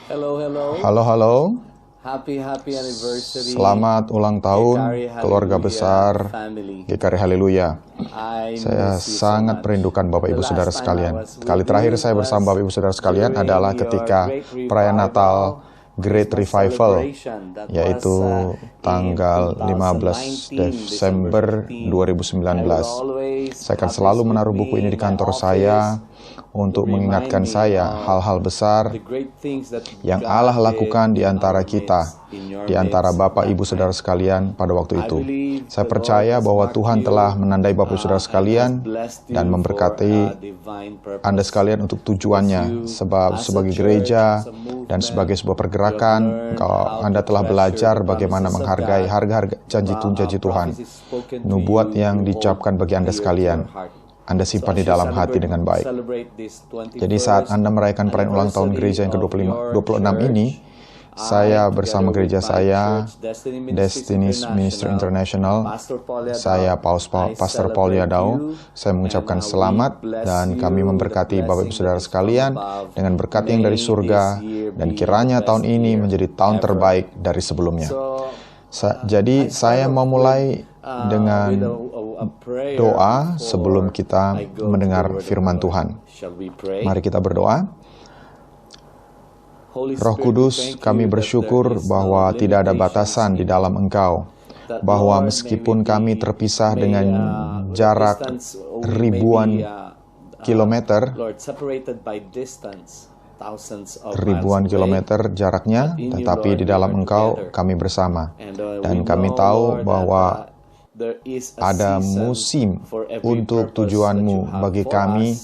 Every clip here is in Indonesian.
Hello, hello. Halo, halo. Happy anniversary. Selamat ulang tahun keluarga besar GKRI Haleluya. Saya sangat merindukan Bapak Ibu Saudara sekalian. Kali terakhir saya bersama Bapak Ibu Saudara sekalian adalah ketika perayaan Natal Great Revival, yaitu tanggal 15 Desember 2019. Saya akan selalu menaruh buku ini di kantor saya untuk mengingatkan saya hal-hal besar yang Allah lakukan di antara kita, di antara Bapak Ibu Saudara sekalian pada waktu itu. Saya percaya bahwa Tuhan telah menandai Bapak Ibu Saudara sekalian dan memberkati Anda sekalian untuk tujuannya, sebab sebagai gereja dan sebagai sebuah pergerakan, kalau Anda telah belajar bagaimana menghargai harga-harga janji Tuhan, nubuat yang diucapkan bagi Anda sekalian, Anda simpan di dalam hati dengan baik. Jadi saat Anda merayakan perayaan ulang tahun gereja yang ke-26 ini, saya bersama gereja saya, Destiny's Ministry International, saya Pastor Paul Yadao, saya mengucapkan selamat dan kami memberkati Bapak Ibu Saudara sekalian dengan berkat yang dari surga, dan kiranya tahun ini menjadi tahun terbaik dari sebelumnya. Jadi saya mau mulai dengan doa sebelum kita mendengar firman Tuhan. Mari kita berdoa. Roh Kudus, kami bersyukur bahwa tidak ada batasan di dalam Engkau, bahwa meskipun kami terpisah dengan jarak ribuan kilometer, jaraknya, tetapi di dalam Engkau kami bersama. Dan kami tahu bahwa ada musim untuk tujuan-Mu bagi kami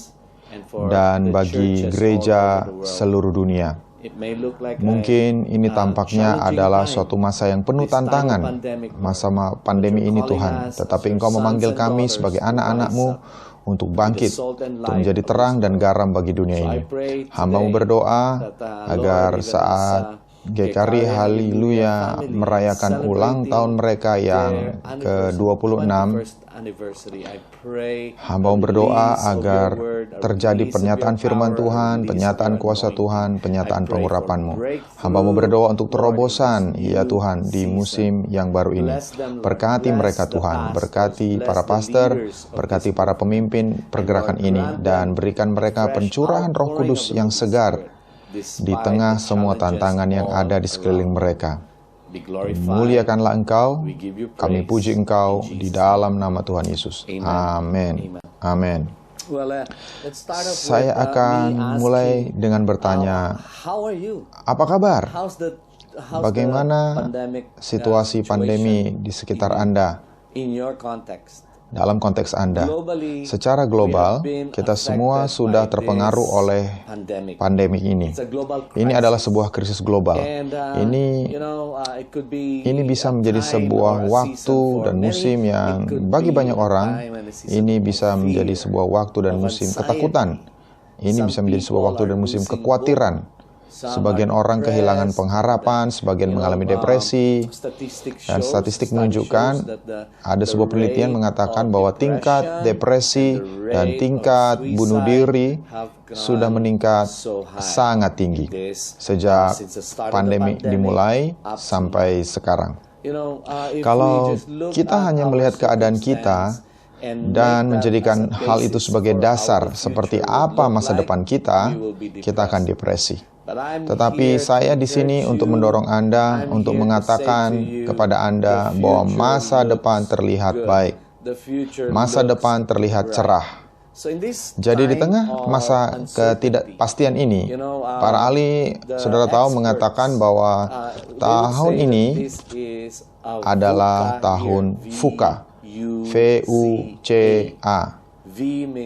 dan bagi gereja seluruh dunia. Mungkin ini tampaknya adalah suatu masa yang penuh tantangan, masa pandemi ini Tuhan. Tetapi Engkau memanggil kami sebagai anak-anak-Mu untuk bangkit, untuk menjadi terang dan garam bagi dunia ini. Hamba-Mu berdoa agar saat GKRI Haleluya merayakan ulang tahun mereka yang ke-26, hamba-Mu berdoa agar terjadi pernyataan firman Tuhan, pernyataan kuasa Tuhan, pernyataan pengurapan-Mu. Hamba-Mu berdoa untuk terobosan, ya Tuhan, di musim yang baru ini. Berkati mereka Tuhan, berkati para pastor, berkati para pemimpin pergerakan ini, dan berikan mereka pencurahan Roh Kudus yang segar di tengah semua tantangan yang ada di sekeliling mereka. Muliakanlah Engkau, kami puji Engkau di dalam nama Tuhan Yesus. Amin. Amin. Saya akan mulai dengan bertanya, apa kabar? Bagaimana situasi pandemi di sekitar Anda? Dalam konteks Anda, secara global, kita semua sudah terpengaruh oleh pandemi ini. Ini adalah sebuah krisis global. Ini bisa menjadi sebuah waktu dan musim yang bagi banyak orang, ini bisa menjadi sebuah waktu dan musim ketakutan. Ini bisa menjadi sebuah waktu dan musim kekhawatiran. Sebagian orang kehilangan pengharapan, sebagian mengalami depresi, dan statistik menunjukkan, ada sebuah penelitian mengatakan bahwa tingkat depresi dan tingkat bunuh diri sudah meningkat sangat tinggi sejak pandemi dimulai sampai sekarang. Kalau kita hanya melihat keadaan kita dan menjadikan hal itu sebagai dasar seperti apa masa depan kita akan depresi. Tetapi saya di sini untuk mendorong Anda, untuk mengatakan kepada Anda bahwa masa depan terlihat baik. Masa depan terlihat cerah. Jadi di tengah masa ketidakpastian ini, para ahli, saudara tahu, mengatakan bahwa tahun ini adalah tahun VUCA. V-U-C-A.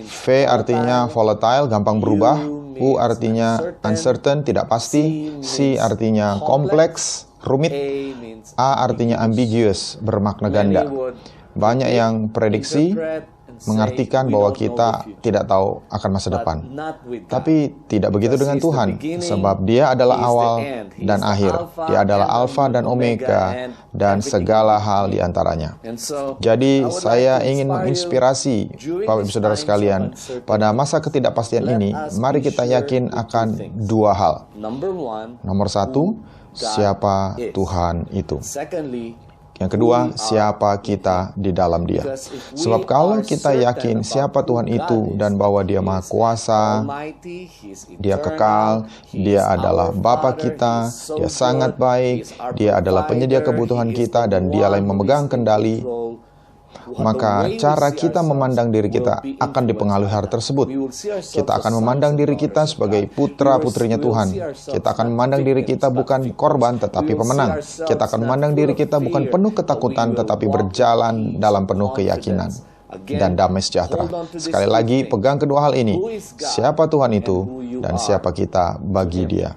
V artinya volatile, gampang berubah. U artinya uncertain, tidak pasti. C artinya kompleks, rumit. A artinya ambiguous, bermakna ganda. Banyak yang prediksi mengartikan bahwa kita tidak tahu akan masa depan. Tapi tidak begitu dengan Tuhan, sebab Dia adalah awal dan akhir. Dia adalah Alfa dan Omega dan segala hal di antaranya. Jadi saya ingin menginspirasi Bapak Ibu Saudara sekalian, pada masa ketidakpastian ini, mari kita yakin akan dua hal. Nomor satu, siapa Tuhan itu. Yang kedua, siapa kita di dalam Dia. Sebab kalau kita yakin siapa Tuhan itu dan bahwa Dia Maha Kuasa, Dia kekal, Dia adalah Bapa kita, Dia sangat baik, Dia adalah penyedia kebutuhan kita, dan Dialah yang memegang kendali, maka cara kita memandang diri kita akan dipengaruhi hal tersebut. Kita akan memandang diri kita sebagai putra-putrinya Tuhan. Kita akan memandang diri kita bukan korban tetapi pemenang. Kita akan memandang diri kita bukan penuh ketakutan tetapi berjalan dalam penuh keyakinan dan damai sejahtera. Sekali lagi, pegang kedua hal ini. Siapa Tuhan itu dan siapa kita bagi Dia.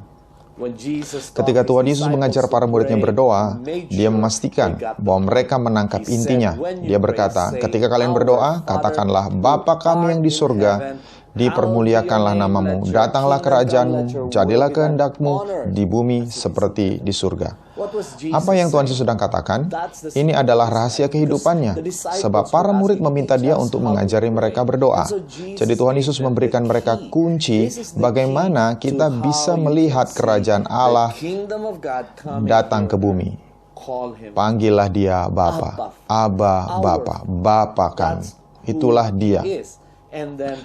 Ketika Tuhan Yesus mengajar para muridnya berdoa, Dia memastikan bahwa mereka menangkap intinya. Dia berkata, ketika kalian berdoa, katakanlah, Bapa kami yang di surga, dipermuliakanlah namamu, datanglah kerajaanmu, jadilah kehendakmu di bumi seperti di surga. Apa yang Tuhan Yesus sedang katakan? Ini adalah rahasia kehidupannya, sebab para murid meminta Dia untuk mengajari mereka berdoa. Jadi Tuhan Yesus memberikan mereka kunci bagaimana kita bisa melihat kerajaan Allah datang ke bumi. Panggillah Dia Bapa, Abba, Bapa, Bapa kami. Itulah Dia.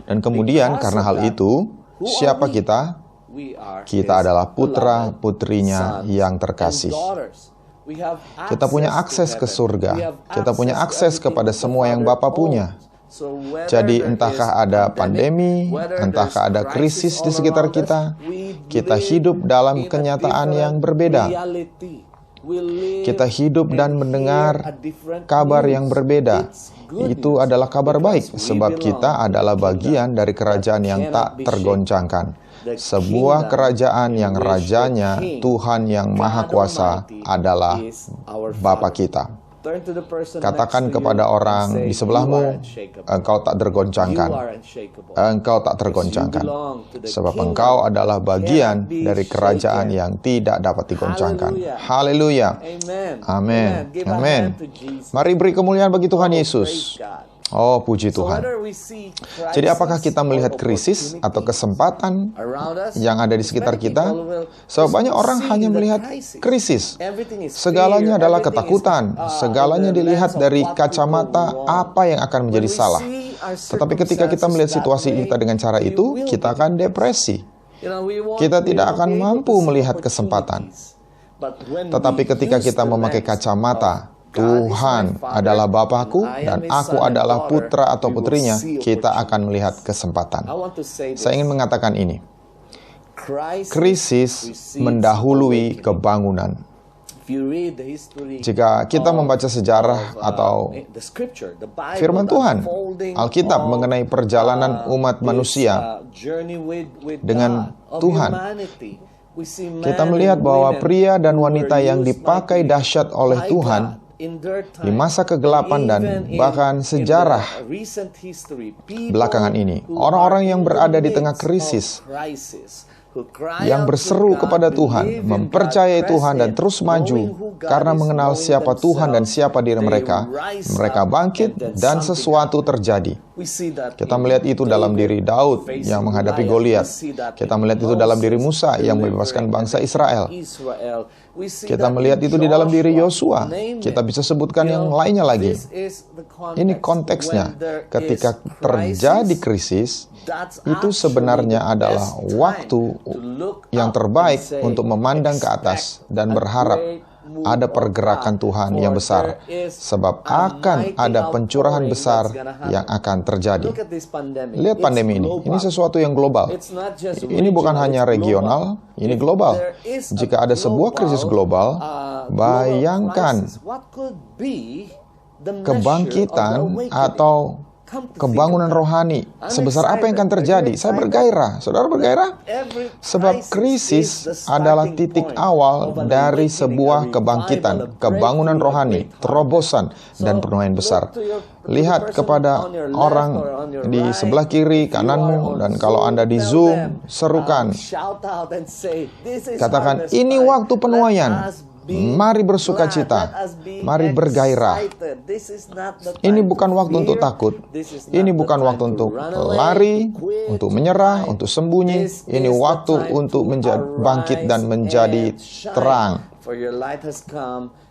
Dan kemudian karena hal itu, siapa kita? Kita adalah putra-putrinya yang terkasih. Kita punya akses ke surga. Kita punya akses kepada semua yang Bapa punya. Jadi entahkah ada pandemi, entahkah ada krisis di sekitar kita, kita hidup dalam kenyataan yang berbeda. Kita hidup dan mendengar kabar yang berbeda. Itu adalah kabar baik, sebab kita adalah bagian dari kerajaan yang tak tergoncangkan. Sebuah kerajaan yang rajanya Tuhan yang Maha Kuasa adalah Bapa kita. Katakan kepada orang di sebelahmu, engkau tak tergoncangkan. Engkau tak tergoncangkan. Sebab engkau adalah bagian dari kerajaan yang tidak dapat digoncangkan. Haleluya. Amin. Amin. Mari beri kemuliaan bagi Tuhan Yesus. Oh, puji Tuhan. Jadi apakah kita melihat krisis atau kesempatan yang ada di sekitar kita? Sebab banyak orang hanya melihat krisis. Segalanya adalah ketakutan. Segalanya dilihat dari kacamata apa yang akan menjadi salah. Tetapi ketika kita melihat situasi kita dengan cara itu, kita akan depresi. Kita tidak akan mampu melihat kesempatan. Tetapi ketika kita memakai kacamata, Tuhan adalah Bapakku dan aku adalah putra atau putrinya, kita akan melihat kesempatan. Saya ingin mengatakan ini. Krisis mendahului kebangunan. Jika kita membaca sejarah atau firman Tuhan, Alkitab mengenai perjalanan umat manusia dengan Tuhan, kita melihat bahwa pria dan wanita yang dipakai dahsyat oleh Tuhan di masa kegelapan dan bahkan sejarah belakangan ini, orang-orang yang berada di tengah krisis, yang berseru kepada Tuhan, mempercayai Tuhan dan terus maju karena mengenal siapa Tuhan dan siapa diri mereka, mereka bangkit dan sesuatu terjadi. Kita melihat itu dalam diri Daud yang menghadapi Goliat. Kita melihat itu dalam diri Musa yang membebaskan bangsa Israel. Kita melihat itu di dalam diri Yosua. Kita bisa sebutkan yang lainnya lagi. Ini konteksnya. Ketika terjadi krisis, itu sebenarnya adalah waktu yang terbaik untuk memandang ke atas dan berharap ada pergerakan Tuhan yang besar, sebab akan ada pencurahan besar yang akan terjadi. Lihat pandemi ini sesuatu yang global. Ini bukan hanya regional, ini global. Jika ada sebuah krisis global, bayangkan kebangkitan atau kebangunan rohani sebesar apa yang akan terjadi. Saya bergairah. Saudara bergairah? Sebab krisis adalah titik awal dari sebuah kebangkitan, kebangunan rohani, terobosan, dan penuaian besar. Lihat kepada orang di sebelah kiri, kananmu, dan kalau Anda di Zoom, serukan. Katakan, ini waktu penuaian. Mari bersukacita, mari bergairah. Ini bukan waktu untuk takut. Ini bukan waktu untuk lari, untuk menyerah, untuk sembunyi. Ini waktu untuk bangkit dan menjadi terang.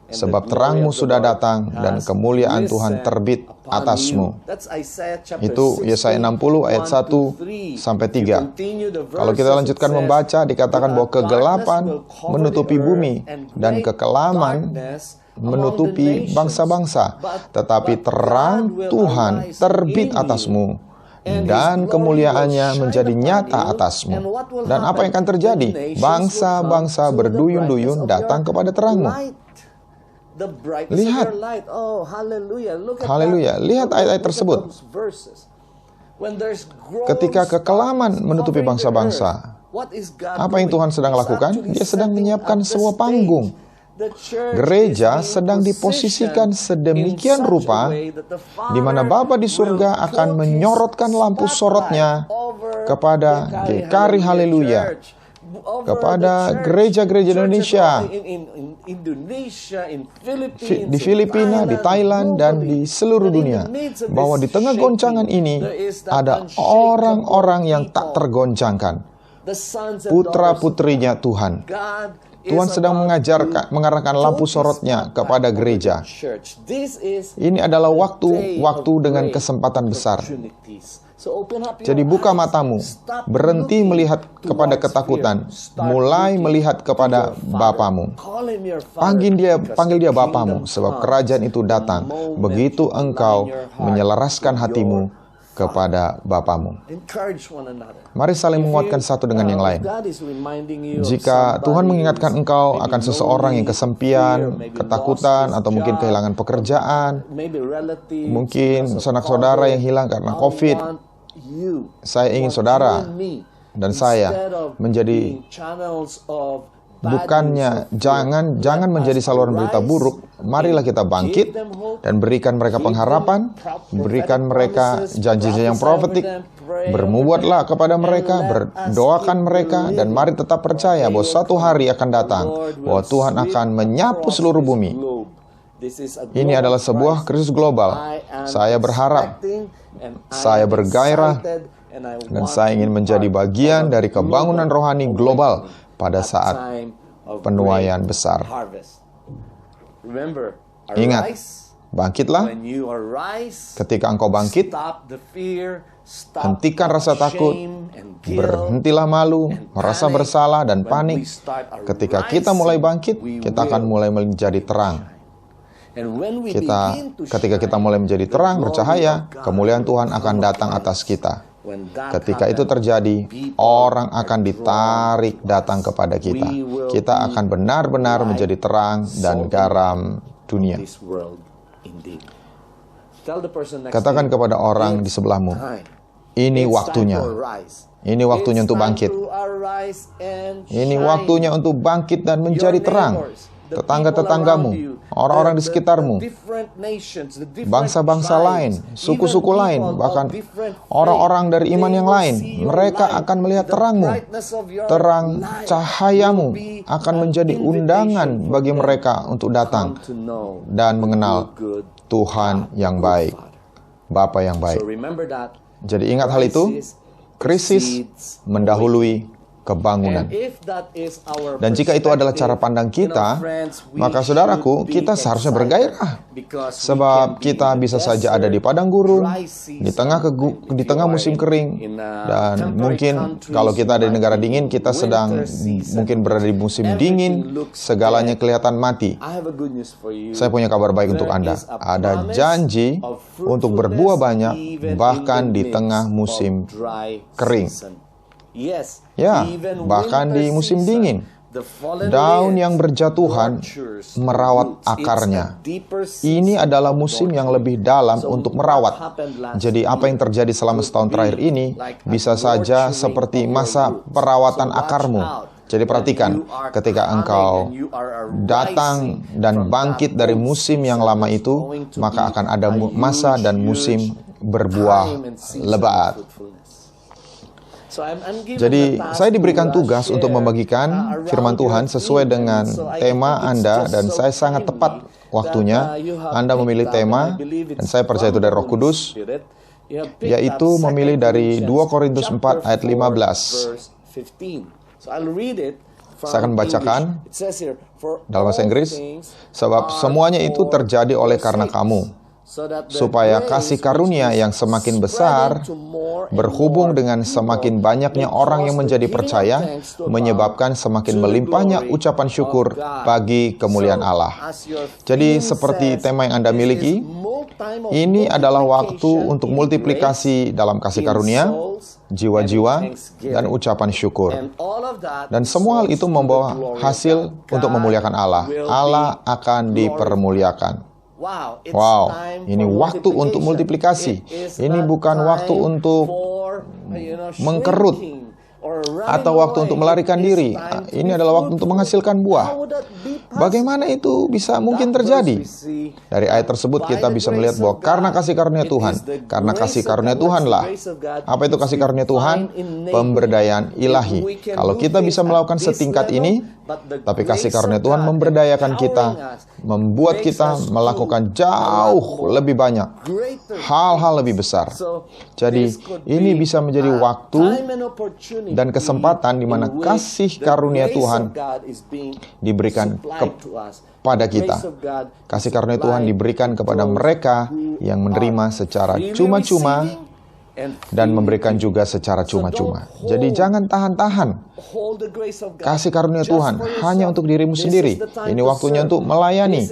Sebab terangmu sudah datang dan kemuliaan Tuhan terbit atasmu. Itu Yesaya 60 ayat 1 sampai 3. Kalau kita lanjutkan membaca, dikatakan bahwa kegelapan menutupi bumi dan kekelaman menutupi bangsa-bangsa. Tetapi terang Tuhan terbit atasmu dan kemuliaannya menjadi nyata atasmu. Dan apa yang akan terjadi? Bangsa-bangsa berduyun-duyun datang kepada terangmu. Lihat, haleluya, lihat ayat-ayat tersebut. Ketika kekelaman menutupi bangsa-bangsa, apa yang Tuhan sedang lakukan? Dia sedang menyiapkan sebuah panggung. Gereja sedang diposisikan sedemikian rupa di mana Bapa di surga akan menyorotkan lampu sorotnya kepada GKRI Haleluya, kepada gereja-gereja Indonesia, di Filipina, di Thailand, dan di seluruh dunia. Bahwa di tengah goncangan ini ada orang-orang yang tak tergoncangkan. Putra-putrinya Tuhan. Tuhan sedang mengarahkan lampu sorotnya kepada gereja. Ini adalah waktu dengan kesempatan besar. Jadi buka matamu, berhenti melihat kepada ketakutan, mulai melihat kepada Bapamu. Panggil dia Bapamu, sebab kerajaan itu datang begitu engkau menyelaraskan hatimu kepada Bapamu. Mari saling menguatkan satu dengan yang lain. Jika Tuhan mengingatkan engkau akan seseorang yang kesempian, ketakutan, atau mungkin kehilangan pekerjaan, mungkin sanak saudara yang hilang karena COVID, saya ingin saudara dan saya menjadi bukannya jangan menjadi saluran berita buruk. Marilah kita bangkit dan berikan mereka pengharapan, berikan mereka janji-janji yang profetik, bernubuatlah kepada mereka, berdoakan mereka, dan mari tetap percaya bahwa suatu hari akan datang bahwa Tuhan akan menyapu seluruh bumi. Ini adalah sebuah krisis global. Saya berharap, saya bergairah, dan saya ingin menjadi bagian dari kebangunan rohani global pada saat penuaian besar. Ingat, bangkitlah. Ketika engkau bangkit, hentikan rasa takut, berhentilah malu, merasa bersalah, dan panik. Ketika kita mulai bangkit, kita akan mulai menjadi terang. Ketika kita mulai menjadi terang, bercahaya, kemuliaan Tuhan akan datang atas kita. Ketika itu terjadi, orang akan ditarik datang kepada kita. Kita akan benar-benar menjadi terang dan garam dunia. Katakan kepada orang di sebelahmu, ini waktunya. Ini waktunya untuk bangkit. Ini waktunya untuk bangkit dan menjadi terang. Tetangga-tetanggamu, orang-orang di sekitarmu, bangsa-bangsa lain, suku-suku lain, bahkan orang-orang dari iman yang lain, mereka akan melihat terangmu. Terang cahayamu akan menjadi undangan bagi mereka untuk datang dan mengenal Tuhan yang baik, Bapa yang baik. Jadi ingat hal itu, krisis mendahului kebangunan. Dan jika itu adalah cara pandang kita, maka saudaraku, kita seharusnya bergairah. Sebab kita bisa saja ada di padang gurun, di tengah musim kering, dan mungkin kalau kita ada di negara dingin, kita sedang mungkin berada di musim dingin, segalanya kelihatan mati. Saya punya kabar baik untuk Anda. Ada janji untuk berbuah banyak, bahkan di tengah musim kering. Ya, bahkan di musim dingin. Daun yang berjatuhan merawat akarnya. Ini adalah musim yang lebih dalam untuk merawat. Jadi apa yang terjadi selama setahun terakhir ini bisa saja seperti masa perawatan akarmu. Jadi perhatikan, ketika engkau datang dan bangkit dari musim yang lama itu, maka akan ada masa dan musim berbuah lebat. Jadi saya diberikan tugas untuk membagikan firman Tuhan sesuai dengan tema Anda, dan saya sangat tepat waktunya. Anda memilih tema, dan saya percaya itu dari Roh Kudus, yaitu memilih dari 2 Korintus 4 ayat 15. Saya akan membacakan dalam bahasa Inggris. Sebab semuanya itu terjadi oleh karena kamu, supaya kasih karunia yang semakin besar berhubung dengan semakin banyaknya orang yang menjadi percaya, menyebabkan semakin melimpahnya ucapan syukur bagi kemuliaan Allah. Jadi seperti tema yang Anda miliki, ini adalah waktu untuk multiplikasi dalam kasih karunia, jiwa-jiwa, dan ucapan syukur. Dan semua hal itu membawa hasil untuk memuliakan Allah. Allah akan dipermuliakan. Wow, ini waktu untuk multiplikasi. Ini bukan waktu untuk mengkerut atau waktu untuk melarikan diri. Ini adalah waktu untuk menghasilkan buah. Bagaimana itu bisa mungkin terjadi? Dari ayat tersebut kita bisa melihat bahwa karena kasih karunia Tuhan. Karena kasih karunia Tuhanlah. Apa itu kasih karunia Tuhan? Pemberdayaan ilahi. Kalau kita bisa melakukan setingkat ini, tapi kasih karunia Tuhan memberdayakan kita, membuat kita melakukan jauh lebih banyak hal-hal lebih besar. Jadi ini bisa menjadi waktu dan kesempatan di mana kasih karunia Tuhan diberikan kepada kita. Kasih karunia Tuhan diberikan kepada mereka yang menerima secara cuma-cuma dan memberikan juga secara cuma-cuma. Jadi jangan tahan-tahan kasih karunia Tuhan hanya untuk dirimu sendiri. Ini waktunya untuk melayani,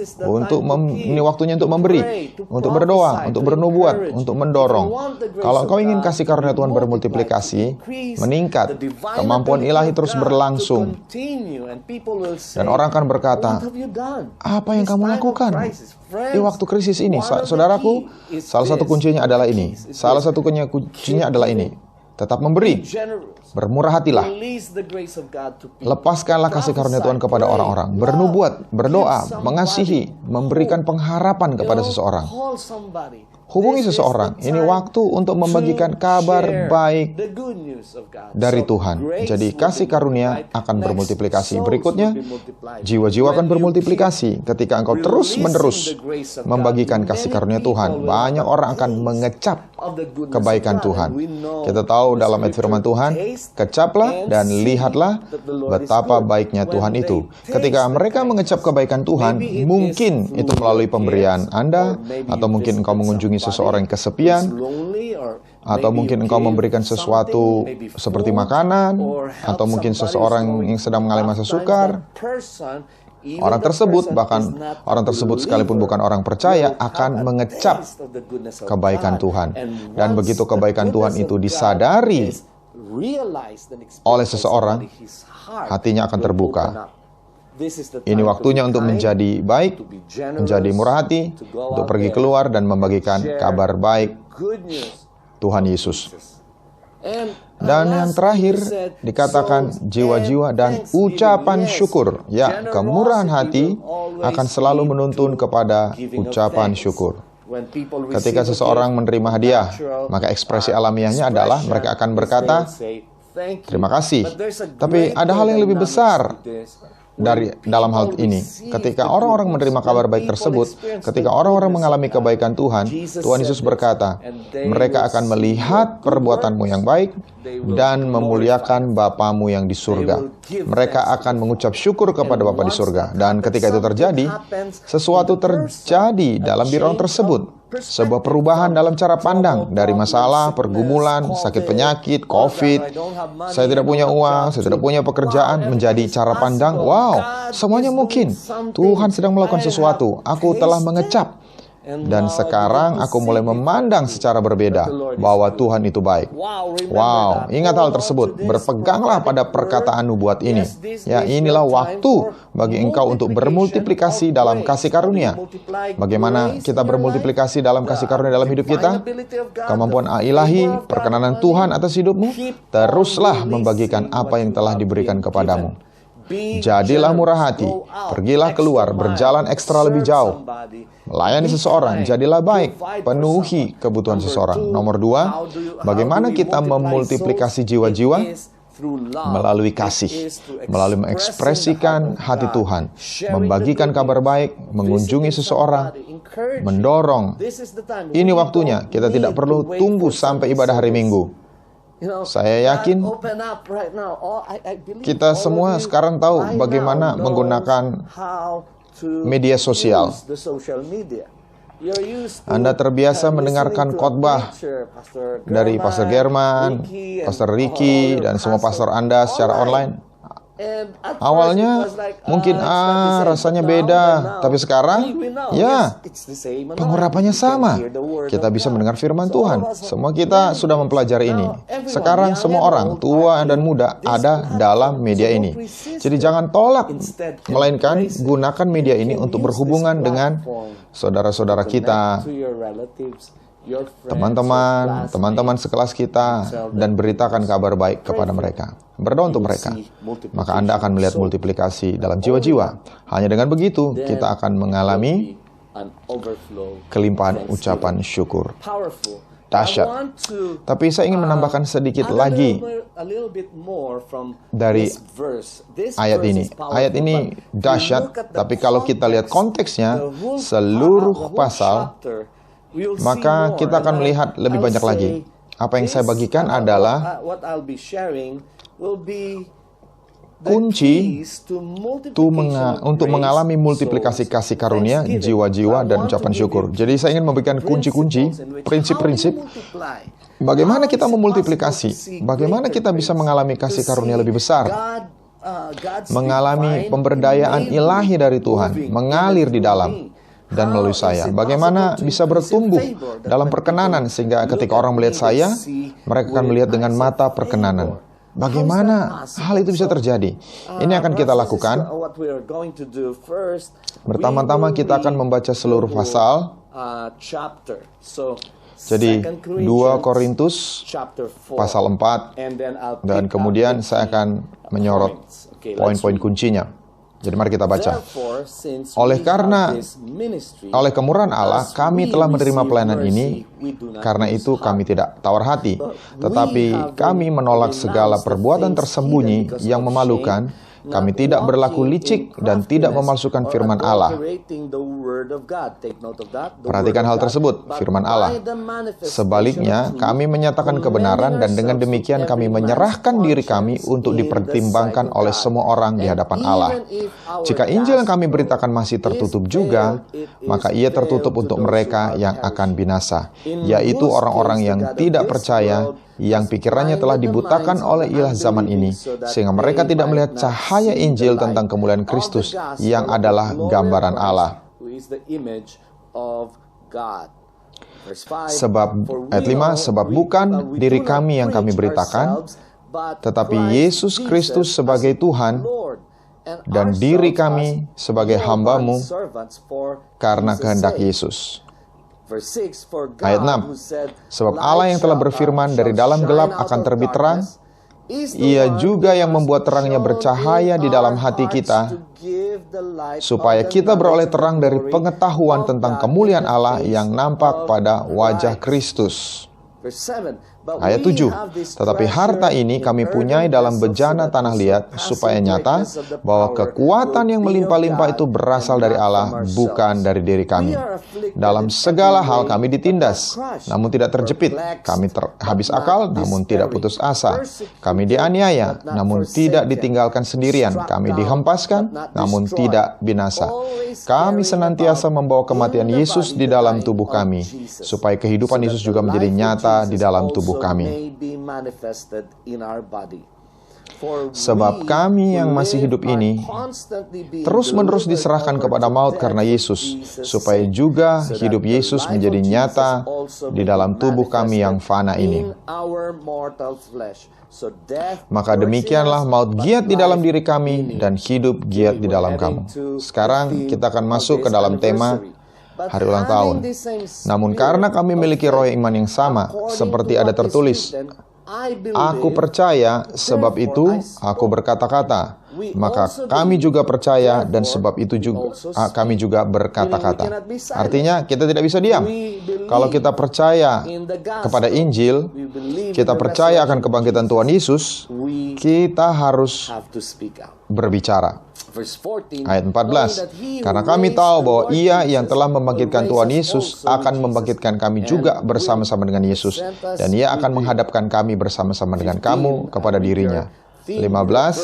ini waktunya untuk memberi, untuk berdoa, untuk bernubuat, untuk mendorong. Kalau engkau ingin kasih karunia Tuhan bermultiplikasi, meningkat, kemampuan ilahi terus berlangsung, dan orang akan berkata, apa yang kamu lakukan di waktu krisis ini? Saudaraku, salah satu kuncinya adalah ini. Salah satu kuncinya adalah ini. Tetap memberi, bermurah hatilah. Lepaskanlah kasih karunia Tuhan kepada orang-orang. Bernubuat, berdoa, mengasihi, memberikan pengharapan kepada seseorang. Hubungi seseorang. Ini waktu untuk membagikan kabar baik dari Tuhan. Jadi kasih karunia akan bermultiplikasi. Berikutnya, jiwa-jiwa akan bermultiplikasi. Ketika engkau terus-menerus membagikan kasih karunia Tuhan, banyak orang akan mengecap kebaikan Tuhan. Kita tahu dalam ayat firman Tuhan, kecaplah dan lihatlah betapa baiknya Tuhan itu. Ketika mereka mengecap kebaikan Tuhan, mungkin itu melalui pemberian Anda, atau mungkin engkau mengunjungi seseorang yang kesepian, atau mungkin engkau memberikan sesuatu seperti makanan, atau mungkin seseorang yang sedang mengalami masa sukar. Orang tersebut, bahkan orang tersebut sekalipun bukan orang percaya, akan mengecap kebaikan Tuhan. Dan begitu kebaikan Tuhan itu disadari oleh seseorang, hatinya akan terbuka. Ini waktunya untuk menjadi baik, menjadi murah hati, untuk pergi keluar dan membagikan kabar baik Tuhan Yesus. Dan yang terakhir dikatakan jiwa-jiwa dan ucapan syukur. Ya, kemurahan hati akan selalu menuntun kepada ucapan syukur. Ketika seseorang menerima hadiah, maka ekspresi alamiahnya adalah mereka akan berkata, terima kasih. Tapi ada hal yang lebih besar dalam hal ini. Ketika orang-orang menerima kabar baik tersebut, ketika orang-orang mengalami kebaikan Tuhan, Tuhan Yesus berkata, mereka akan melihat perbuatanmu yang baik dan memuliakan Bapamu yang di surga. Mereka akan mengucap syukur kepada Bapa di surga. Dan ketika itu terjadi, sesuatu terjadi dalam diri orang tersebut. Sebuah perubahan dalam cara pandang dari masalah, pergumulan, sakit penyakit, COVID, saya tidak punya uang, saya tidak punya pekerjaan, menjadi cara pandang, wow, semuanya mungkin. Tuhan sedang melakukan sesuatu. Aku telah mengecap Dan sekarang aku mulai memandang secara berbeda bahwa Tuhan itu baik. Wow, ingat hal tersebut. Berpeganglah pada perkataan nubuat ini. Ya, inilah waktu bagi engkau untuk bermultiplikasi dalam kasih karunia. Bagaimana kita bermultiplikasi dalam kasih karunia dalam hidup kita? Kemampuan ilahi, perkenanan Tuhan atas hidupmu, teruslah membagikan apa yang telah diberikan kepadamu. Jadilah murah hati, pergilah keluar, berjalan ekstra lebih jauh. Melayani seseorang, jadilah baik, penuhi kebutuhan seseorang. Nomor 2, bagaimana kita memultiplikasi jiwa-jiwa? Melalui kasih, melalui mengekspresikan hati Tuhan, membagikan kabar baik, mengunjungi seseorang, mendorong. Ini waktunya, kita tidak perlu tunggu sampai ibadah hari Minggu. Saya yakin kita semua sekarang tahu bagaimana menggunakan media sosial. Anda terbiasa mendengarkan khotbah dari Pastor German, Pastor Ricky, dan semua pastor Anda secara online. Awalnya mungkin rasanya beda, tapi sekarang ya pengurapannya sama. Kita bisa mendengar firman Tuhan. Semua kita sudah mempelajari ini. Sekarang semua orang, tua dan muda, ada dalam media ini. Jadi jangan tolak, melainkan gunakan media ini untuk berhubungan dengan saudara-saudara kita, teman-teman sekelas kita, dan beritakan kabar baik kepada mereka. Berdoa untuk mereka. Maka Anda akan melihat multiplikasi dalam jiwa-jiwa. Hanya dengan begitu, kita akan mengalami kelimpahan ucapan syukur. Dahsyat. Tapi saya ingin menambahkan sedikit lagi dari ayat ini. Ayat ini dahsyat, tapi kalau kita lihat konteksnya, seluruh pasal, maka kita akan melihat lebih banyak lagi. Apa yang saya bagikan adalah kunci untuk mengalami multiplikasi kasih karunia, jiwa-jiwa, dan ucapan syukur. Jadi saya ingin memberikan kunci-kunci, prinsip-prinsip, bagaimana kita memultiplikasi, bagaimana kita bisa mengalami kasih karunia lebih besar, mengalami pemberdayaan ilahi dari Tuhan, mengalir di dalam dan melalui saya. Bagaimana bisa bertumbuh dalam perkenanan, sehingga ketika orang melihat saya, mereka akan melihat dengan mata perkenanan. Bagaimana hal itu bisa terjadi? Ini akan kita lakukan. Pertama-tama kita akan membaca seluruh pasal. Jadi 2 Korintus pasal 4, dan kemudian saya akan menyorot poin-poin kuncinya. Jadi mari kita baca. Oleh kemurahan Allah, kami telah menerima pelayanan ini, karena itu kami tidak tawar hati. Tetapi kami menolak segala perbuatan tersembunyi yang memalukan. Kami tidak berlaku licik dan tidak memalsukan firman Allah. Perhatikan hal tersebut, firman Allah. Sebaliknya, kami menyatakan kebenaran, dan dengan demikian kami menyerahkan diri kami untuk dipertimbangkan oleh semua orang di hadapan Allah. Jika Injil yang kami beritakan masih tertutup juga, maka ia tertutup untuk mereka yang akan binasa, yaitu orang-orang yang tidak percaya, yang pikirannya telah dibutakan oleh ilah zaman ini, sehingga mereka tidak melihat cahaya Injil tentang kemuliaan Kristus, yang adalah gambaran Allah. Ayat 5, sebab bukan diri kami yang kami beritakan, tetapi Yesus Kristus sebagai Tuhan, dan diri kami sebagai hamba-Mu karena kehendak Yesus. Ayat 6, sebab Allah yang telah berfirman, dari dalam gelap akan terbit terang, Ia juga yang membuat terangnya bercahaya di dalam hati kita, supaya kita beroleh terang dari pengetahuan tentang kemuliaan Allah yang nampak pada wajah Kristus. Ayat 7, tetapi harta ini kami punyai dalam bejana tanah liat, supaya nyata bahwa kekuatan yang melimpah-limpah itu berasal dari Allah, bukan dari diri kami. Dalam segala hal kami ditindas, namun tidak terjepit. Kami habis akal, namun tidak putus asa. Kami dianiaya, namun tidak ditinggalkan sendirian. Kami dihempaskan, namun tidak binasa. Kami senantiasa membawa kematian Yesus di dalam tubuh kami, supaya kehidupan Yesus juga menjadi nyata di dalam tubuh kami. Sebab kami yang masih hidup ini terus-menerus diserahkan kepada maut karena Yesus, supaya juga hidup Yesus menjadi nyata di dalam tubuh kami yang fana ini. Maka demikianlah maut giat di dalam diri kami dan hidup giat di dalam kamu. Sekarang kita akan masuk ke dalam tema hari ulang tahun. Namun karena kami memiliki roh iman yang sama, seperti ada tertulis, aku percaya, sebab itu aku berkata-kata. Maka kami juga percaya, dan sebab itu juga kami juga berkata-kata. Artinya kita tidak bisa diam. Kalau kita percaya kepada Injil, kita percaya akan kebangkitan Tuhan Yesus, kita harus berbicara. Ayat 14, karena kami tahu bahwa Ia yang telah membangkitkan Tuhan Yesus akan membangkitkan kami juga bersama-sama dengan Yesus, dan Ia akan menghadapkan kami bersama-sama dengan kamu kepada dirinya. 15,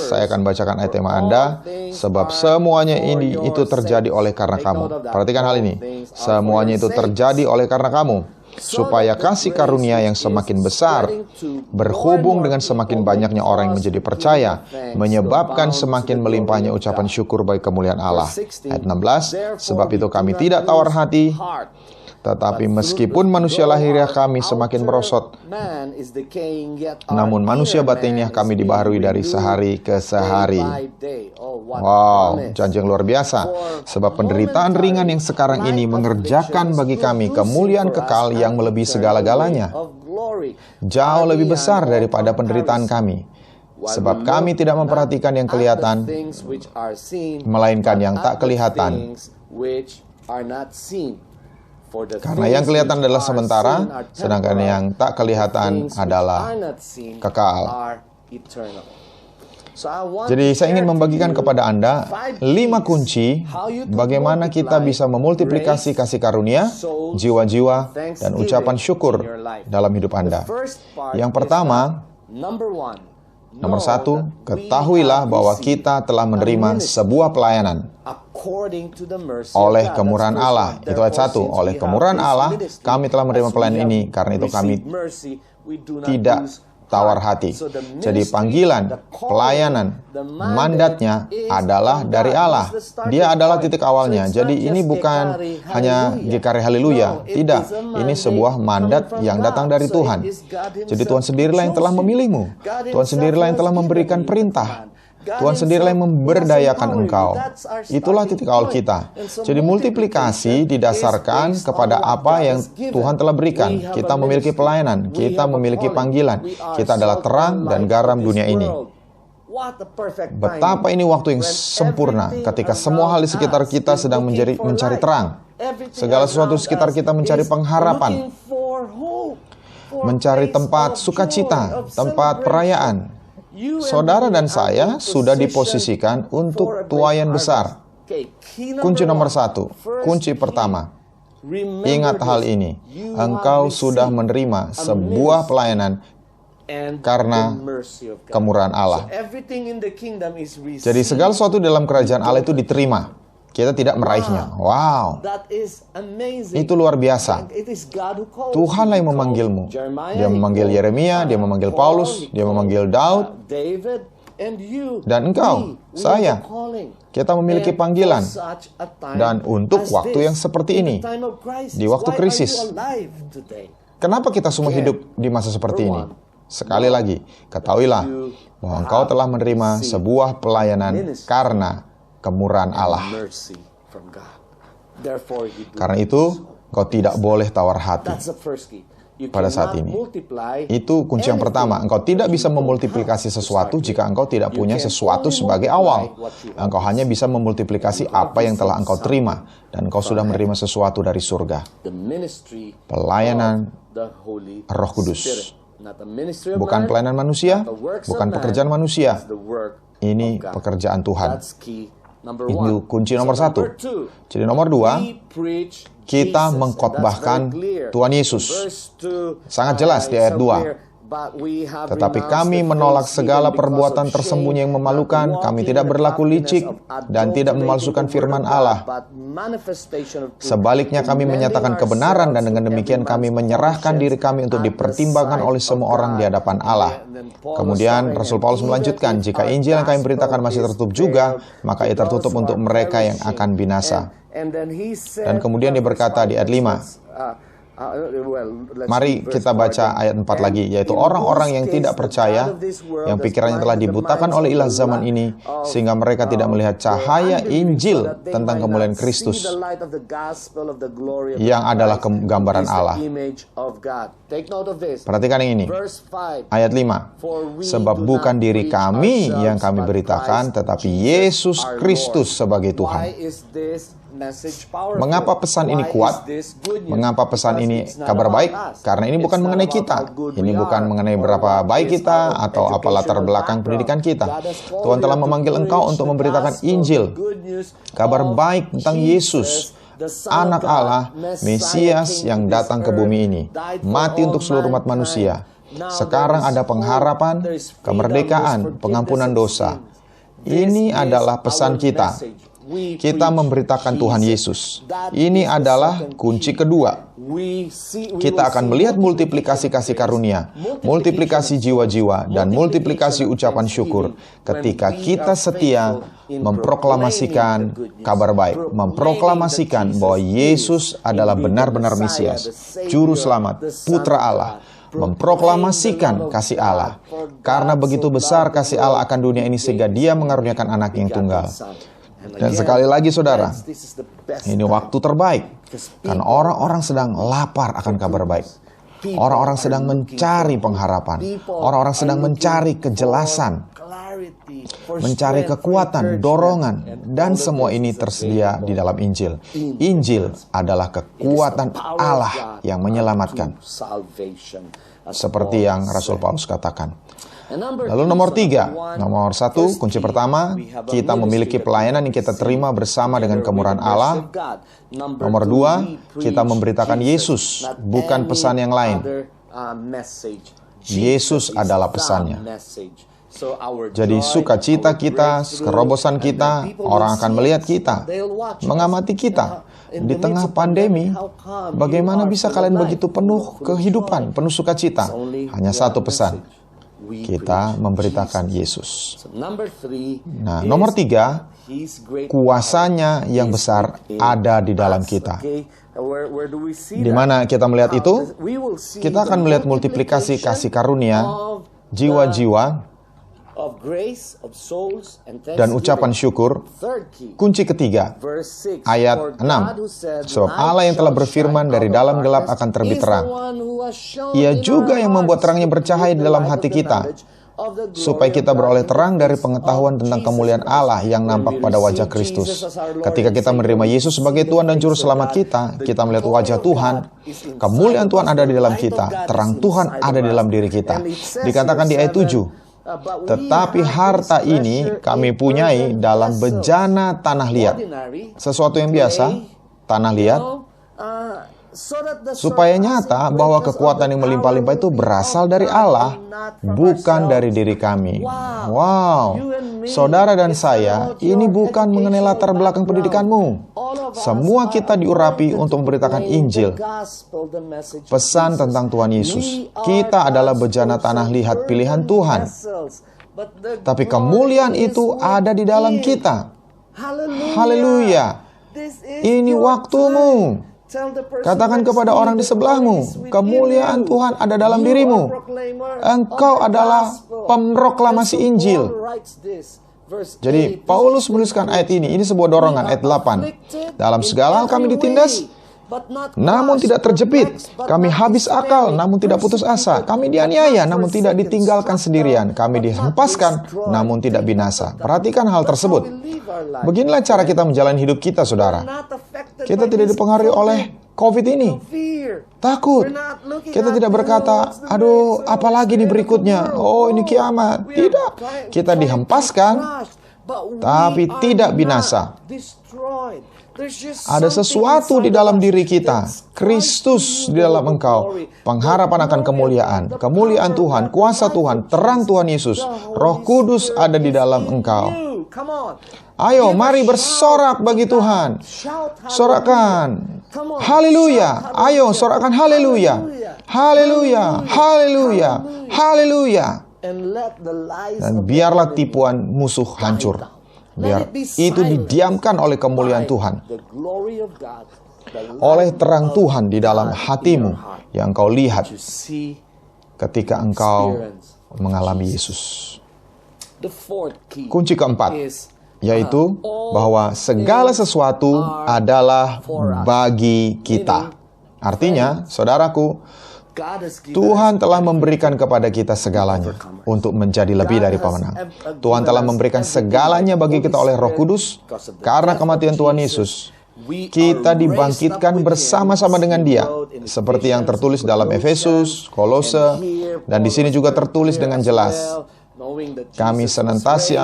saya akan bacakan ayat tema Anda. Sebab semuanya ini itu terjadi oleh karena kamu. Perhatikan hal ini. Semuanya itu terjadi oleh karena kamu, supaya kasih karunia yang semakin besar, berhubung dengan semakin banyaknya orang yang menjadi percaya, menyebabkan semakin melimpahnya ucapan syukur bagi kemuliaan Allah. Ayat 16, sebab itu kami tidak tawar hati, tetapi meskipun manusia lahiriah kami semakin merosot, namun manusia batiniah kami dibaharui dari sehari ke sehari. Wow, janji yang luar biasa. Sebab penderitaan ringan yang sekarang ini mengerjakan bagi kami kemuliaan kekal yang melebihi segala-galanya, jauh lebih besar daripada penderitaan kami. Sebab kami tidak memperhatikan yang kelihatan, melainkan yang tak kelihatan. Karena yang kelihatan adalah sementara, sedangkan yang tak kelihatan adalah kekal. Jadi saya ingin membagikan kepada Anda 5 kunci bagaimana kita bisa memultiplikasi kasih karunia, jiwa-jiwa, dan ucapan syukur dalam hidup Anda. Yang pertama, nomor 1, ketahuilah bahwa kita telah menerima sebuah pelayanan oleh kemurahan Allah. Itu ayat 1. Oleh kemurahan Allah, kami telah menerima pelayanan ini. Karena itu kami tidak tawar hati. Jadi panggilan, pelayanan, mandatnya adalah dari Allah. Dia adalah titik awalnya. Jadi ini bukan hanya GKRI Haleluya. Tidak. Ini sebuah mandat yang datang dari Tuhan. Jadi Tuhan sendirilah yang telah memilihmu. Tuhan sendirilah yang telah memberikan perintah. Tuhan sendirilah yang memberdayakan engkau. Itulah titik awal kita. Jadi multiplikasi didasarkan kepada apa yang Tuhan telah berikan. Kita memiliki pelayanan, kita memiliki panggilan. Kita adalah terang dan garam dunia ini. Betapa ini waktu yang sempurna ketika semua hal di sekitar kita sedang mencari terang. Segala sesuatu di sekitar kita mencari pengharapan, mencari tempat sukacita, tempat perayaan. Saudara dan saya sudah diposisikan untuk tuaian besar. Kunci nomor 1, kunci pertama. Ingat hal ini. Engkau sudah menerima sebuah pelayanan karena kemurahan Allah. Jadi segala sesuatu dalam kerajaan Allah itu diterima. Kita tidak meraihnya. Wow. Itu luar biasa. Tuhanlah yang memanggilmu. Dia memanggil Yeremia, dia memanggil Paulus, dia memanggil Daud, dan engkau, saya. Kita memiliki panggilan. Dan untuk waktu yang seperti ini, di waktu krisis. Kenapa kita semua hidup di masa seperti ini? Sekali lagi, ketahuilah bahwa engkau telah menerima sebuah pelayanan karena kemurahan Allah. Karena itu, kau tidak boleh tawar hati pada saat ini. Itu kunci yang pertama. Engkau tidak bisa memultiplikasi sesuatu jika engkau tidak punya sesuatu sebagai awal. Engkau hanya bisa memultiplikasi apa yang telah engkau terima. Dan engkau sudah menerima sesuatu dari surga. Pelayanan Roh Kudus. Bukan pelayanan manusia, bukan pekerjaan manusia. Ini pekerjaan Tuhan. Itu kunci nomor 1. Jadi nomor 2, kita mengkhotbahkan Tuhan Yesus. Sangat jelas di ayat 2. Tetapi kami menolak segala perbuatan tersembunyi yang memalukan. Kami tidak berlaku licik dan tidak memalsukan firman Allah. Sebaliknya kami menyatakan kebenaran, dan dengan demikian kami menyerahkan diri kami untuk dipertimbangkan oleh semua orang di hadapan Allah. Kemudian Rasul Paulus melanjutkan, jika Injil yang kami beritakan masih tertutup juga, maka ia tertutup untuk mereka yang akan binasa. Dan kemudian dia berkata di ayat 5, mari kita baca ayat 4 lagi, yaitu orang-orang yang tidak percaya, yang pikirannya telah dibutakan oleh ilah zaman ini, sehingga mereka tidak melihat cahaya Injil tentang kemuliaan Kristus, yang adalah gambaran Allah. Perhatikan yang ini, ayat 5, sebab bukan diri kami yang kami beritakan, tetapi Yesus Kristus sebagai Tuhan. Mengapa pesan ini kuat? Mengapa pesan ini kabar baik? Karena ini bukan mengenai kita. Ini bukan mengenai berapa baik kita atau apa latar belakang pendidikan kita. Tuhan telah memanggil engkau untuk memberitakan Injil, kabar baik tentang Yesus, Anak Allah, Mesias yang datang ke bumi ini, mati untuk seluruh umat manusia. Sekarang ada pengharapan, kemerdekaan, pengampunan dosa. Ini adalah pesan kita. Kita memberitakan Tuhan Yesus. Ini adalah kunci kedua. Kita akan melihat multiplikasi kasih karunia, multiplikasi jiwa-jiwa, dan multiplikasi ucapan syukur ketika kita setia memproklamasikan kabar baik, memproklamasikan bahwa Yesus adalah benar-benar Mesias, Juru Selamat, Putra Allah, memproklamasikan kasih Allah. Karena begitu besar kasih Allah akan dunia ini sehingga Dia mengaruniakan anak yang tunggal. Dan sekali lagi saudara, ini waktu terbaik, karena orang-orang sedang lapar akan kabar baik. Orang-orang sedang mencari pengharapan. Orang-orang sedang mencari kejelasan, mencari kekuatan, dorongan, dan semua ini tersedia di dalam Injil. Injil adalah kekuatan Allah yang menyelamatkan, seperti yang Rasul Paulus katakan. Lalu nomor 3, nomor 1, kunci pertama, kita memiliki pelayanan yang kita terima bersama dengan kemurahan Allah. Nomor 2, kita memberitakan Yesus, bukan pesan yang lain. Yesus adalah pesannya. Jadi sukacita kita, kerobosan kita, orang akan melihat kita, mengamati kita. Di tengah pandemi, bagaimana bisa kalian begitu penuh kehidupan, penuh sukacita? Hanya satu pesan. Kita memberitakan Yesus. Nah, nomor 3, kuasanya yang besar ada di dalam kita. Di mana kita melihat itu? Kita akan melihat multiplikasi kasih karunia, jiwa-jiwa, dan ucapan syukur. Kunci ketiga, ayat 6. Sebab Allah yang telah berfirman, dari dalam gelap akan terbit terang. Ia juga yang membuat terangnya bercahaya di dalam hati kita, supaya kita beroleh terang dari pengetahuan tentang kemuliaan Allah yang nampak pada wajah Kristus. Ketika kita menerima Yesus sebagai Tuhan dan Juru Selamat kita melihat wajah Tuhan, kemuliaan Tuhan ada di dalam kita, terang Tuhan ada di dalam diri kita. Dikatakan di ayat 7, tetapi harta ini kami punyai dalam bejana tanah liat. Sesuatu yang biasa, tanah liat, supaya nyata bahwa kekuatan yang melimpah-limpah itu berasal dari Allah, bukan dari diri kami. Wow, saudara dan saya, ini bukan mengenai latar belakang pendidikanmu. Semua kita diurapi untuk memberitakan Injil, pesan tentang Tuhan Yesus. Kita adalah bejana tanah liat pilihan Tuhan. Tapi kemuliaan itu ada di dalam kita. Haleluya. Ini waktumu. Katakan kepada orang di sebelahmu, kemuliaan Tuhan ada dalam dirimu. Engkau adalah pemproklamasi Injil. Jadi Paulus menuliskan ayat ini sebuah dorongan, ayat 8. Dalam segala hal kami ditindas, namun tidak terjepit. Kami habis akal, namun tidak putus asa. Kami dianiaya, namun tidak ditinggalkan sendirian. Kami dihempaskan, namun tidak binasa. Perhatikan hal tersebut. Beginilah cara kita menjalani hidup kita, saudara. Kita tidak dipengaruhi oleh COVID ini. Takut. Kita tidak berkata, aduh, apalagi nih berikutnya. Oh, ini kiamat. Tidak. Kita dihempaskan, tapi tidak binasa. Ada sesuatu di dalam diri kita, Kristus di dalam engkau, pengharapan akan kemuliaan, kemuliaan Tuhan, kuasa Tuhan, terang Tuhan Yesus, Roh Kudus ada di dalam engkau. Ayo, mari bersorak bagi Tuhan. Sorakan. Haleluya. Ayo, sorakan haleluya. Haleluya. Haleluya. Haleluya. Dan biarlah tipuan musuh hancur. Biar itu didiamkan oleh kemuliaan Tuhan. Oleh terang Tuhan di dalam hatimu yang kau lihat ketika engkau mengalami Yesus. Kunci keempat, yaitu bahwa segala sesuatu adalah bagi kita. Artinya, saudaraku, Tuhan telah memberikan kepada kita segalanya untuk menjadi lebih dari pemenang. Tuhan telah memberikan segalanya bagi kita oleh Roh Kudus. Karena kematian Tuhan Yesus, kita dibangkitkan bersama-sama dengan Dia, seperti yang tertulis dalam Efesus, Kolose, dan di sini juga tertulis dengan jelas. Kami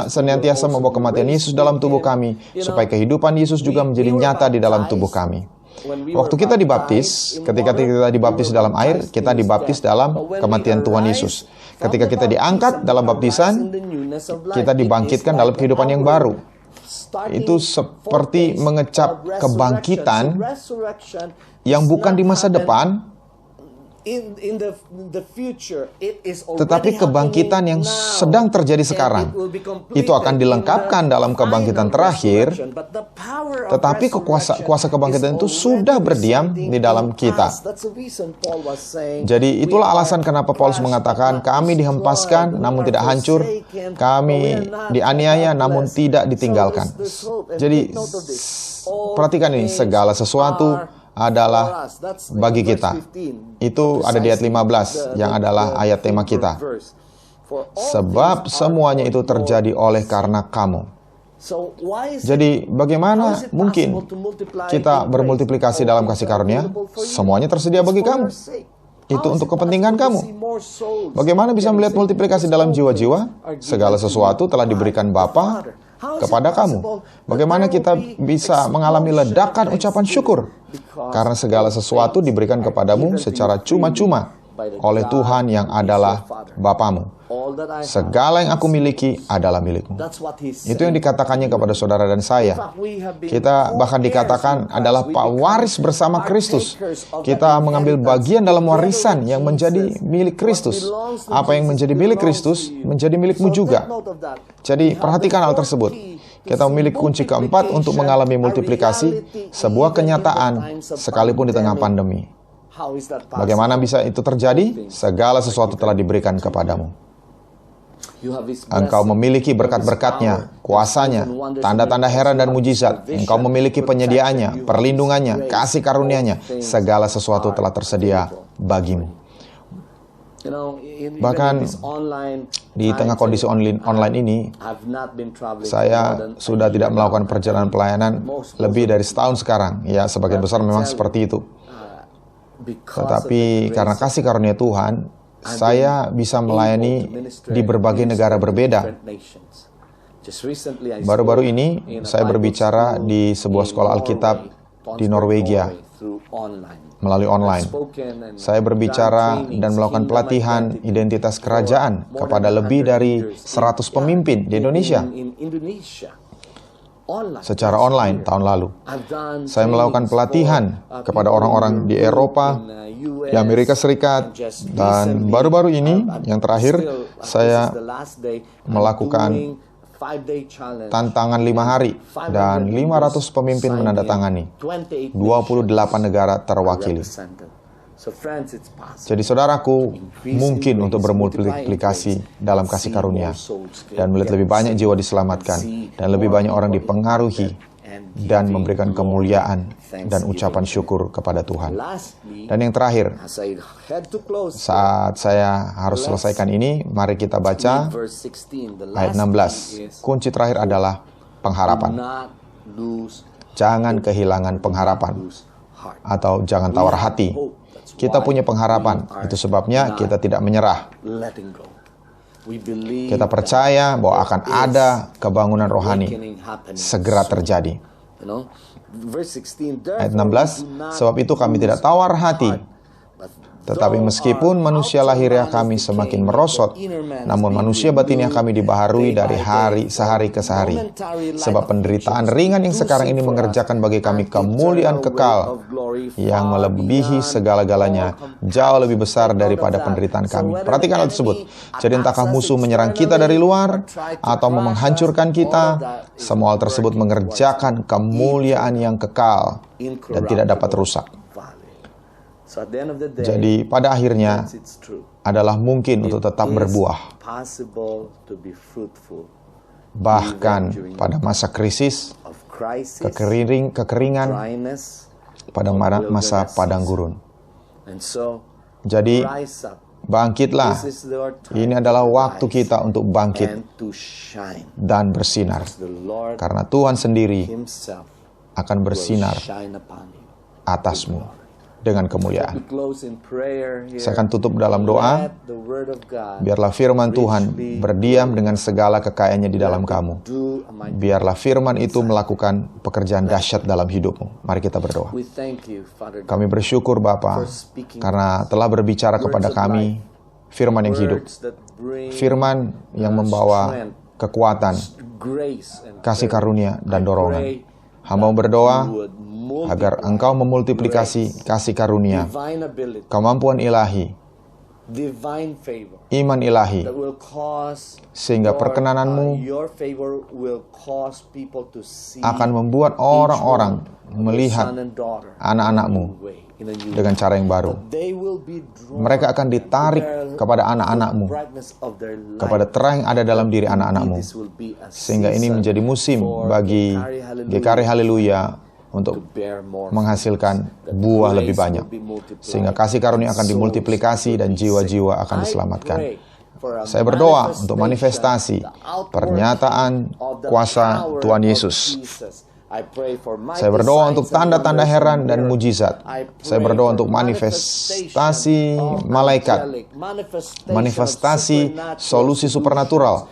senantiasa membawa kematian Yesus dalam tubuh kami, supaya kehidupan Yesus juga menjadi nyata di dalam tubuh kami. Waktu kita dibaptis, ketika kita dibaptis dalam air, kita dibaptis dalam kematian Tuhan Yesus. Ketika kita diangkat dalam baptisan, kita dibangkitkan dalam kehidupan yang baru. Itu seperti mengecap kebangkitan yang bukan di masa depan, tetapi kebangkitan yang sedang terjadi sekarang. Itu akan dilengkapkan dalam kebangkitan terakhir, tetapi kuasa kebangkitan itu sudah berdiam di dalam kita. Jadi itulah alasan kenapa Paulus mengatakan, kami dihempaskan namun tidak hancur, kami dianiaya namun tidak ditinggalkan. Jadi perhatikan ini, segala sesuatu adalah bagi kita. Itu ada di ayat 15 yang adalah ayat tema kita. Sebab semuanya itu terjadi oleh karena kamu. Jadi bagaimana mungkin kita bermultiplikasi dalam kasih karunia? Semuanya tersedia bagi kamu. Itu untuk kepentingan kamu. Bagaimana bisa melihat multiplikasi dalam jiwa-jiwa? Segala sesuatu telah diberikan Bapa kepada kamu. Bagaimana kita bisa mengalami ledakan ucapan syukur? Karena segala sesuatu diberikan kepadamu secara cuma-cuma oleh Tuhan yang adalah Bapamu. Segala yang aku miliki adalah milikmu. Itu yang dikatakannya kepada saudara dan saya. Kita bahkan dikatakan adalah pewaris bersama Kristus. Kita mengambil bagian dalam warisan yang menjadi milik Kristus. Apa yang menjadi milik Kristus menjadi milikmu juga. Jadi perhatikan hal tersebut. Kita memiliki kunci keempat untuk mengalami multiplikasi, sebuah kenyataan sekalipun di tengah pandemi. Bagaimana bisa itu terjadi? Segala sesuatu telah diberikan kepadamu. Engkau memiliki berkat-berkatnya, kuasanya, tanda-tanda heran dan mujizat. Engkau memiliki penyediaannya, perlindungannya, kasih karunia-Nya. Segala sesuatu telah tersedia bagimu. Bahkan di tengah kondisi online ini, saya sudah tidak melakukan perjalanan pelayanan lebih dari setahun sekarang. Ya, sebagian besar memang seperti itu. Tetapi karena kasih karunia Tuhan, saya bisa melayani di berbagai negara berbeda. Baru-baru ini, saya berbicara di sebuah sekolah Alkitab di Norwegia melalui online. Saya berbicara dan melakukan pelatihan identitas kerajaan kepada lebih dari 100 pemimpin di Indonesia secara online tahun lalu. Saya melakukan pelatihan kepada orang-orang di Eropa, di Amerika Serikat, dan baru-baru ini, yang terakhir, saya melakukan tantangan 5 hari, dan 500 pemimpin menandatangani. 28 negara terwakili. Jadi saudaraku, mungkin untuk bermultiplikasi dalam kasih karunia dan melihat lebih banyak jiwa diselamatkan dan lebih banyak orang dipengaruhi dan memberikan kemuliaan dan ucapan syukur kepada Tuhan. Dan yang terakhir, saat saya harus selesaikan ini, mari kita baca ayat 16. Kunci terakhir adalah pengharapan. Jangan kehilangan pengharapan, atau jangan tawar hati. Kita punya pengharapan, itu sebabnya kita tidak menyerah. Kita percaya bahwa akan ada kebangunan rohani segera terjadi. Ayat 16, sebab itu kami tidak tawar hati. Tetapi meskipun manusia lahiriah kami semakin merosot, namun manusia batiniah kami dibaharui dari sehari ke sehari. Sebab penderitaan ringan yang sekarang ini mengerjakan bagi kami kemuliaan kekal yang melebihi segala-galanya, jauh lebih besar daripada penderitaan kami. Perhatikan hal tersebut. Jadi entahkah musuh menyerang kita dari luar atau menghancurkan kita, semua hal tersebut mengerjakan kemuliaan yang kekal dan tidak dapat rusak. Jadi pada akhirnya adalah mungkin untuk tetap berbuah. Bahkan pada masa krisis, kekeringan, pada masa padang gurun. Jadi bangkitlah. Ini adalah waktu kita untuk bangkit dan bersinar. Karena Tuhan sendiri akan bersinar atasmu dengan kemuliaan. Saya akan tutup dalam doa. Biarlah firman Tuhan berdiam dengan segala kekayaannya di dalam kamu. Biarlah firman itu melakukan pekerjaan dahsyat dalam hidupmu. Mari kita berdoa. Kami bersyukur Bapa karena telah berbicara kepada kami firman yang hidup. Firman yang membawa kekuatan, kasih karunia, dan dorongan. Hamba berdoa agar Engkau memultiplikasi kasih karunia, kemampuan ilahi, iman ilahi, sehingga perkenananmu akan membuat orang-orang melihat anak-anakmu dengan cara yang baru. Mereka akan ditarik kepada anak-anakmu, kepada terang yang ada dalam diri anak-anakmu. Sehingga ini menjadi musim bagi GKRI Haleluya untuk menghasilkan buah lebih banyak. Sehingga kasih karunia akan dimultiplikasi dan jiwa-jiwa akan diselamatkan. Saya berdoa untuk manifestasi pernyataan kuasa Tuhan Yesus. Saya berdoa untuk tanda-tanda heran dan mujizat. Saya berdoa untuk manifestasi malaikat, manifestasi solusi supernatural,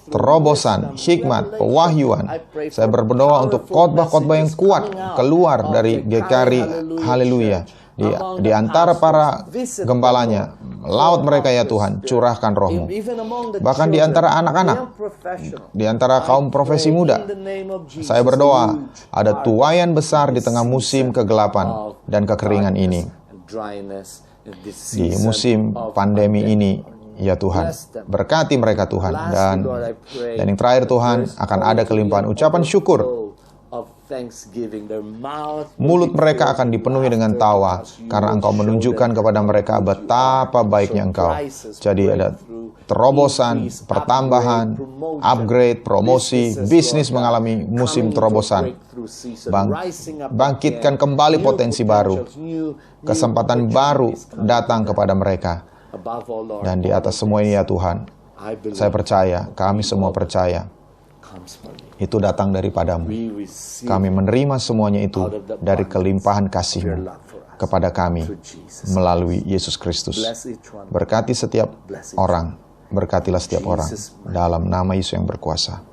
terobosan, hikmat, pewahyuan. Saya berdoa untuk khotbah-khotbah yang kuat keluar dari GKRI Haleluya. Di antara para gembalanya, laut mereka ya Tuhan, curahkan roh-Mu. Bahkan di antara anak-anak, di antara kaum profesi muda, saya berdoa ada tuaian besar di tengah musim kegelapan dan kekeringan ini. Di musim pandemi ini, ya Tuhan, berkati mereka Tuhan. Dan yang terakhir Tuhan, akan ada kelimpahan ucapan syukur. Mulut mereka akan dipenuhi dengan tawa karena Engkau menunjukkan kepada mereka betapa baiknya Engkau. Jadi ada terobosan, pertambahan, upgrade, promosi, bisnis mengalami musim terobosan. Bangkitkan kembali potensi baru. Kesempatan baru datang kepada mereka. Dan di atas semua ini ya Tuhan, saya percaya, kami semua percaya, itu datang daripadamu. Kami menerima semuanya itu dari kelimpahan kasih-Mu kepada kami melalui Yesus Kristus. Berkati setiap orang, berkatilah setiap orang dalam nama Yesus yang berkuasa.